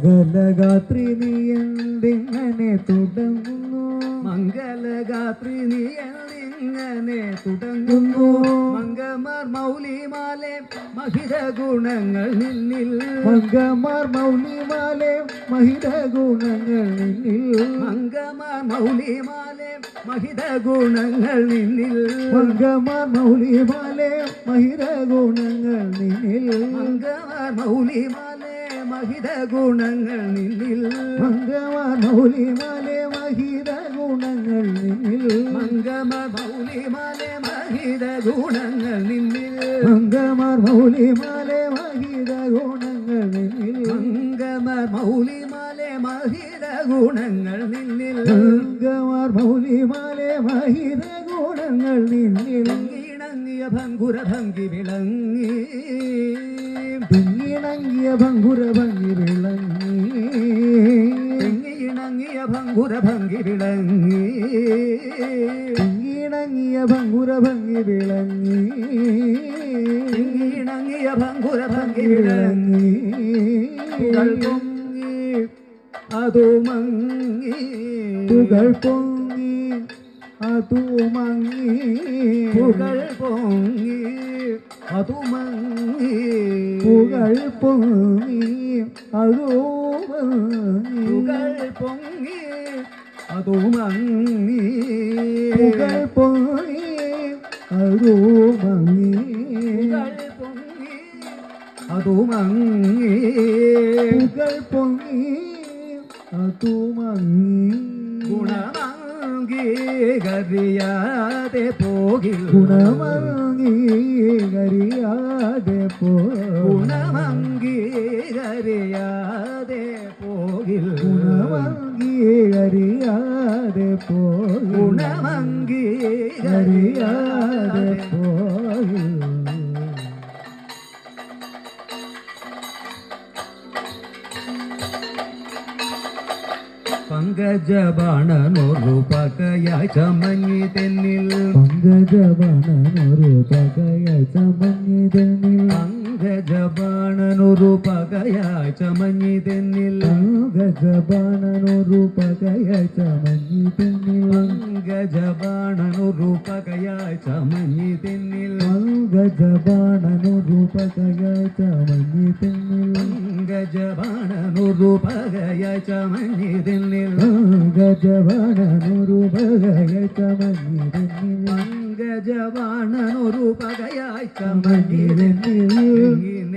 മംഗലഗാത്രി നീ എന്തിങ്ങനെ തുടങ്ങുന്നു മംഗലഗാത്രി നീ എന്നിങ്ങനെ തുടങ്ങുന്നു മംഗമാർ മൗലിമാലെ മഹിത ഗുണങ്ങൾ നിന്നിൽ മംഗമാർ മൗലിമാലെ മഹിത ഗുണങ്ങൾ നിന്നിൽ മംഗമാർ മൗലിമാലെ മഹിത ഗുണങ്ങൾ നിന്നിൽ മംഗമാർ മൗലിമാലെ മഹിത ഗുണങ്ങൾ നിന്നിൽ മംഗമാർ മൗലിമാലെ മഹിത ഗുണങ്ങൾ നിന്നിൽ മംഗമാർ മൗലിമാലെ മഹിത ഗുണങ്ങൾ നിന്നിൽ മംഗമാർ മൗലിമാലെ മഹിത ഗുണങ്ങൾ നിന്നിൽ മംഗമാർ മൗലിമാലെ മഹിത ഗുണങ്ങൾ നിന്നിൽ മംഗമാർ മൗലിമാലെ മഹിത ഗുണങ്ങൾ നിന്നിൽ മംഗമാർ മൗലിമാലെ മഹിത ഗുണങ്ങൾ നിന്നിൽ ഇണങ്ങിയ ഭംഗുര ഭംഗി വിളങ്ങി ഇണങ്ങിയ ഭംഗുര ഭംഗി വിളങ്ങി ഇണങ്ങിയ ഭംഗുര ഭംഗി വിളങ്ങി ഇണങ്ങിയ ഭംഗുര ഭംഗി വിളങ്ങി ഇണങ്ങിയ ഭംഗുര ഭംഗി വിളങ്ങി പുകൾ പൊങ്ങി അതു മങ്ങി പുകൾ പൊങ്ങി അതു മങ്ങി പുകൾ പൊങ്ങി അതു മങ്ങി പുകൾ പൊങ്ങി അതു മങ്ങി പുകൾ പൊങ്ങി അതു മങ്ങി പുകൾ പൊങ്ങി അതു മങ്ങി പുകൾ പൊങ്ങി അതു മങ്ങി പുകൾ പൊങ്ങി അതു മങ്ങി ഗുണമംഗീകരിയാതെ പോകിൽ ഗുണമംഗീകരിയാതെ ഗുണമംഗീകരിയാതെ പോകിൽ ഗുണമംഗീകരിയാതെ ഗുണമംഗീകരിയാതെ പോകിൽ പങ്കജബാണനൊരു പകയായി ചമഞ്ഞി തെന്നിൽ പങ്കജബാണനൊരു പകയായി ചമഞ്ഞി തെന്നിൽ പങ്കജബാണനൊരു പകയായി ചമഞ്ഞി തെന്നിൽ പങ്കജബാണനൊരു പകയായി ചമഞ്ഞി തെന്നിൽ പങ്കജബാണനൊരു പകയായി ചമഞ്ഞി തെന്നിൽ പങ്കജബാണനൊരു പകയായി ചമഞ്ഞി തെന്നിൽ പങ്കജബാണനൊരു പകയായി ചമഞ്ഞി തെന്നിൽ പങ്കജബാണനൊരു പകയായി ചമഞ്ഞി തെന്നിൽ പങ്കജബാണനൊരു പകയായി ചമഞ്ഞി തെന്നിൽ